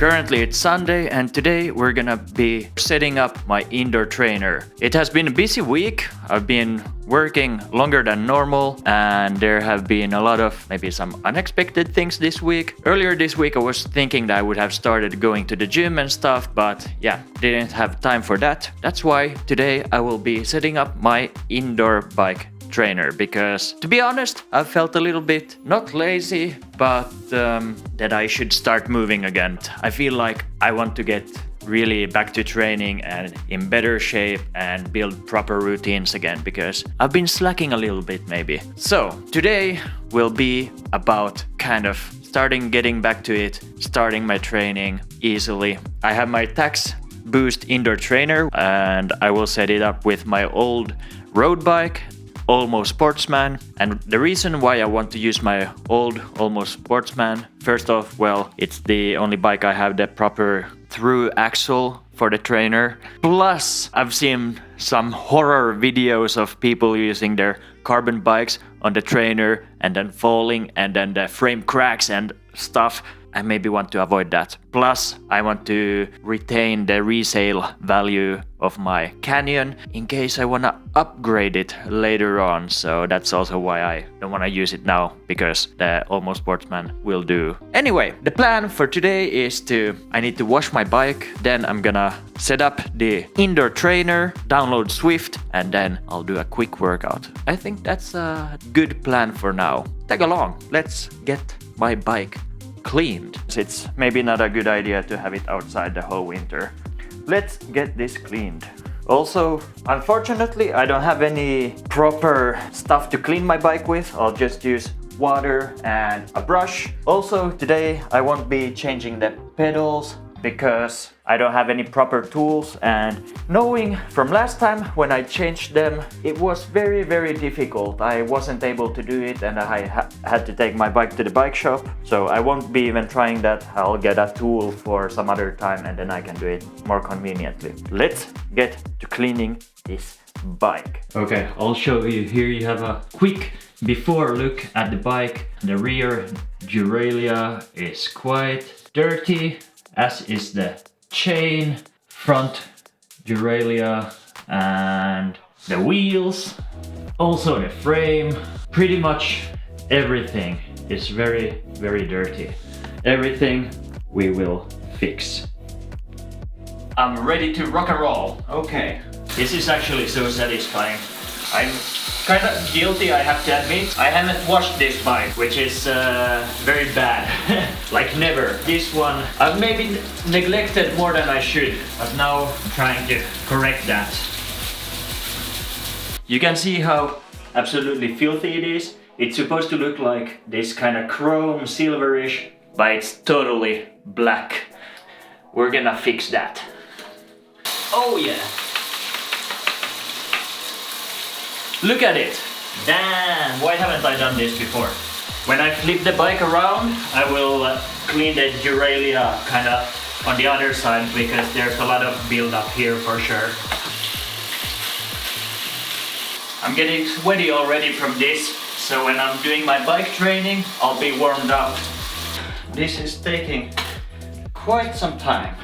Currently it's Sunday and today we're gonna be setting up my indoor trainer. It has been a busy week. I've been working longer than normal and there have been a lot of maybe some unexpected things this week. Earlier this week I was thinking that I would have started going to the gym and stuff, but yeah, didn't have time for that. That's why today I will be setting up my indoor bike trainer, because to be honest, I felt a little bit not lazy, but that I should start moving again. I feel like I want to get really back to training and in better shape and build proper routines again, because I've been slacking a little bit maybe. So today will be about kind of getting back to it, starting my training easily. I have my TacX Boost indoor trainer and I will set it up with my old road bike, Almost Sportsman. And the reason why I want to use my old Almost Sportsman, first off, well, it's the only bike I have the proper through axle for the trainer. Plus, I've seen some horror videos of people using their carbon bikes on the trainer and then falling and then the frame cracks and stuff. I maybe want to avoid that. Plus, I want to retain the resale value of my Canyon in case I want to upgrade it later on. So that's also why I don't want to use it now, because the Almost Sportsman will do. Anyway, the plan for today is I need to wash my bike, then I'm gonna set up the indoor trainer, download Zwift, and then I'll do a quick workout. I think that's a good plan for now. Tag along, let's get my bike cleaned. It's maybe not a good idea to have it outside the whole winter. Let's get this cleaned. Also, unfortunately, I don't have any proper stuff to clean my bike with. I'll just use water and a brush. Also, today I won't be changing the pedals because I don't have any proper tools, and knowing from last time when I changed them, it was very difficult. I wasn't able to do it and I had to take my bike to the bike shop, so I won't be even trying that. I'll get a tool for some other time and then I can do it more conveniently. Let's get to cleaning this bike. Okay, I'll show you. Here you have a quick before look at the bike. The rear derailleur is quite dirty, as is the chain, front derailleur and the wheels, also the frame. Pretty much everything is very dirty. Everything we will fix. I'm ready to rock and roll. Okay, this is actually so satisfying. I'm kind of guilty, I have to admit. I haven't washed this bike, which is very bad. Like never. This one I've maybe neglected more than I should, but now I'm trying to correct that. You can see how absolutely filthy it is. It's supposed to look like this kind of chrome silverish, but it's totally black. We're gonna fix that. Oh yeah. Look at it! Damn! Why haven't I done this before? When I flip the bike around, I will clean the derailleur kind of on the other side, because there's a lot of build-up here for sure. I'm getting sweaty already from this, so when I'm doing my bike training, I'll be warmed up. This is taking quite some time,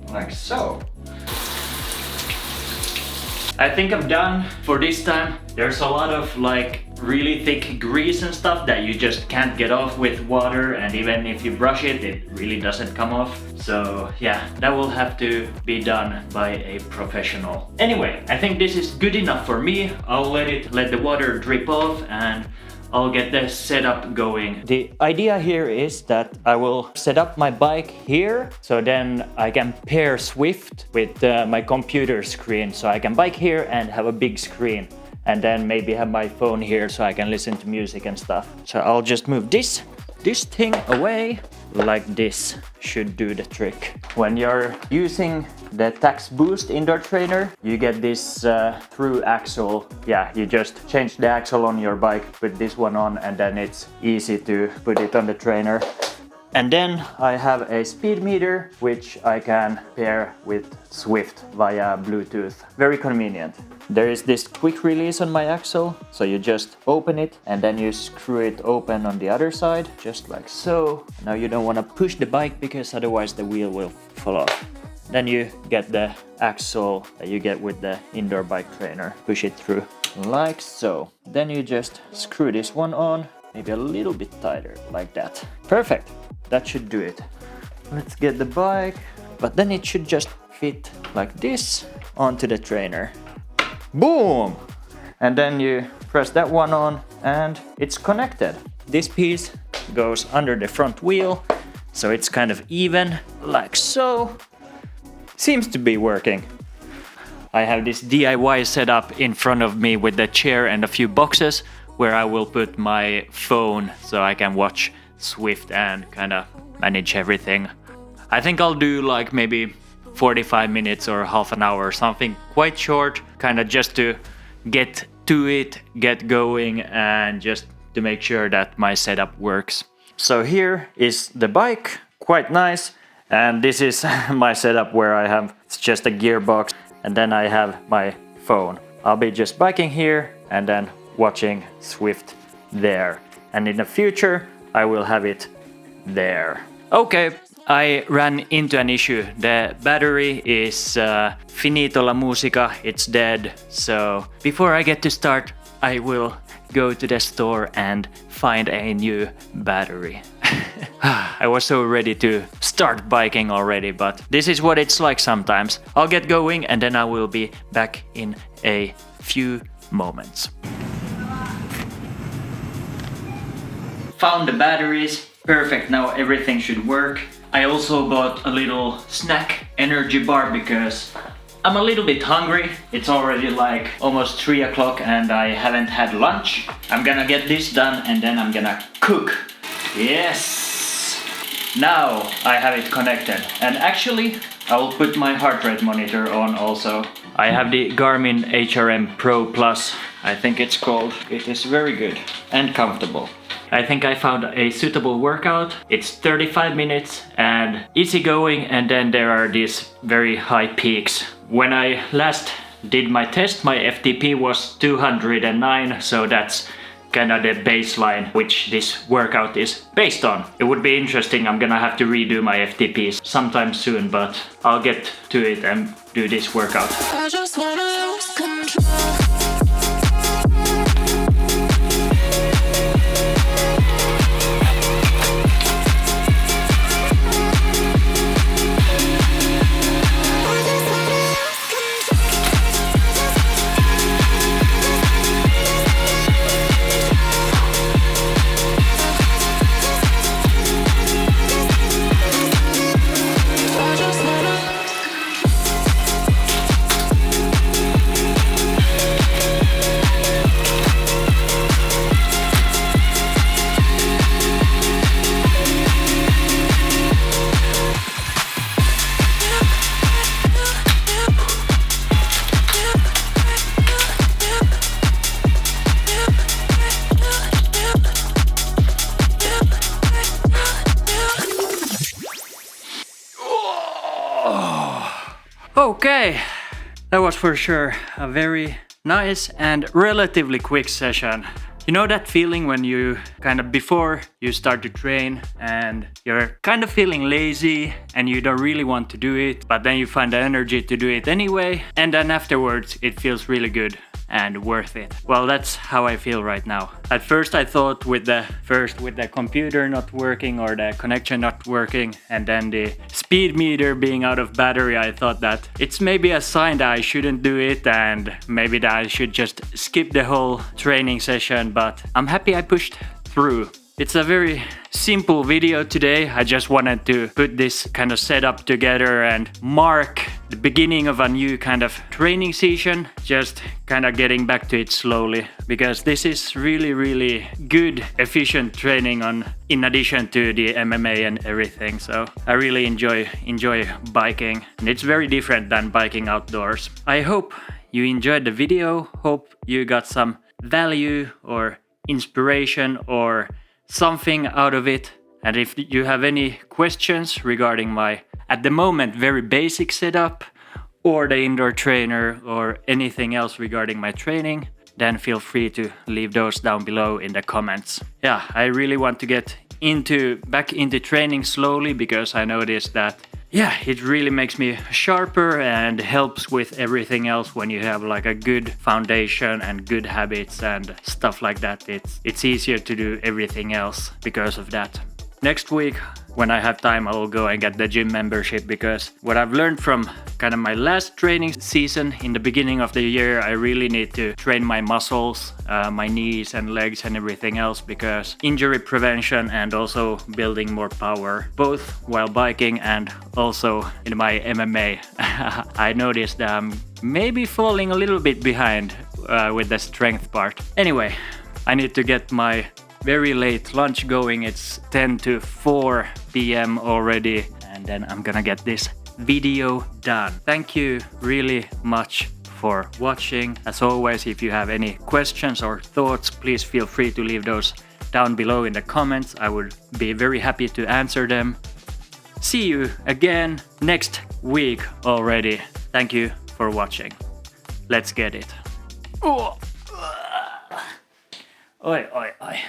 like so. I think I'm done for this time. There's a lot of like really thick grease and stuff that you just can't get off with water, and even if you brush it, it really doesn't come off. So yeah, that will have to be done by a professional. Anyway, I think this is good enough for me. I'll let the water drip off and I'll get the setup going. The idea here is that I will set up my bike here, so then I can pair Zwift with my computer screen, so I can bike here and have a big screen, and then maybe have my phone here so I can listen to music and stuff. So I'll just move this thing away. Like this should do the trick. When you're using the TacX Boost indoor trainer, you get this through axle. Yeah, you just change the axle on your bike, put this one on, and then it's easy to put it on the trainer. And then I have a speed meter which I can pair with Zwift via Bluetooth. Very convenient. There is this quick release on my axle, so you just open it and then you screw it open on the other side, just like so. Now you don't want to push the bike because otherwise the wheel will fall off. Then you get the axle that you get with the indoor bike trainer. Push it through like so. Then you just screw this one on, maybe a little bit tighter, like that. Perfect, that should do it. Let's get the bike, but then it should just fit like this onto the trainer. Boom! And then you press that one on and it's connected. This piece goes under the front wheel, so it's kind of even, like so. Seems to be working. I have this DIY setup in front of me with the chair and a few boxes where I will put my phone so I can watch Zwift and kind of manage everything. I think I'll do like maybe 45 minutes or half an hour or something quite short, kind of just to get to it, get going, and just to make sure that my setup works. So here is the bike, quite nice. And this is my setup where I have, it's just a gearbox, and then I have my phone. I'll be just biking here and then watching Zwift there. And in the future, I will have it there. Okay, I ran into an issue. The battery is finito la musica, it's dead. So before I get to start, I will go to the store and find a new battery. I was so ready to start biking already, but this is what it's like sometimes. I'll get going and then I will be back in a few moments. Found the batteries. Perfect, now everything should work. I also bought a little snack energy bar because I'm a little bit hungry. It's already like almost 3 o'clock and I haven't had lunch. I'm gonna get this done and then I'm gonna cook. Yes! Now I have it connected. And actually, I will put my heart rate monitor on also. I have the Garmin HRM Pro Plus, I think it's called. It is very good and comfortable. I think I found a suitable workout. It's 35 minutes and easygoing, and then there are these very high peaks. When I last did my test, my FTP was 209, so that's kind of the baseline which this workout is based on. It would be interesting. I'm gonna have to redo my FTPs sometime soon, but I'll get to it and do this workout. I just wanna lose control. Okay, that was for sure a very nice and relatively quick session. You know that feeling when you kind of before you start to train and you're kind of feeling lazy and you don't really want to do it, but then you find the energy to do it anyway, and then afterwards it feels really good and worth it. Well, that's how I feel right now. At first I thought with the computer not working or the connection not working and then the speed meter being out of battery, I thought that it's maybe a sign that I shouldn't do it and maybe that I should just skip the whole training session, but I'm happy I pushed through. It's a very simple video today. I just wanted to put this kind of setup together and mark the beginning of a new kind of training season, just kind of getting back to it slowly, because this is really good, efficient training in addition to the MMA and everything. So I really enjoy biking, and it's very different than biking outdoors. I hope you enjoyed the video, hope you got some value or inspiration or something out of it. And if you have any questions regarding my, at the moment, very basic setup, or the indoor trainer, or anything else regarding my training, then feel free to leave those down below in the comments. Yeah, I really want to get back into training slowly, because I noticed that, yeah, it really makes me sharper and helps with everything else when you have like a good foundation and good habits and stuff like that. It's easier to do everything else because of that. Next week, when I have time, I will go and get the gym membership, because what I've learned from kind of my last training season in the beginning of the year, I really need to train my muscles, my knees and legs and everything else, because injury prevention and also building more power, both while biking and also in my MMA. I noticed that I'm maybe falling a little bit behind with the strength part. Anyway, I need to get my very late lunch going. It's 10 to 4 p.m. already, and then I'm gonna get this video done. Thank you really much for watching. As always, if you have any questions or thoughts, please feel free to leave those down below in the comments. I would be very happy to answer them. See you again next week already. Thank you for watching. Let's get it. Oh. Oi, oi, oi.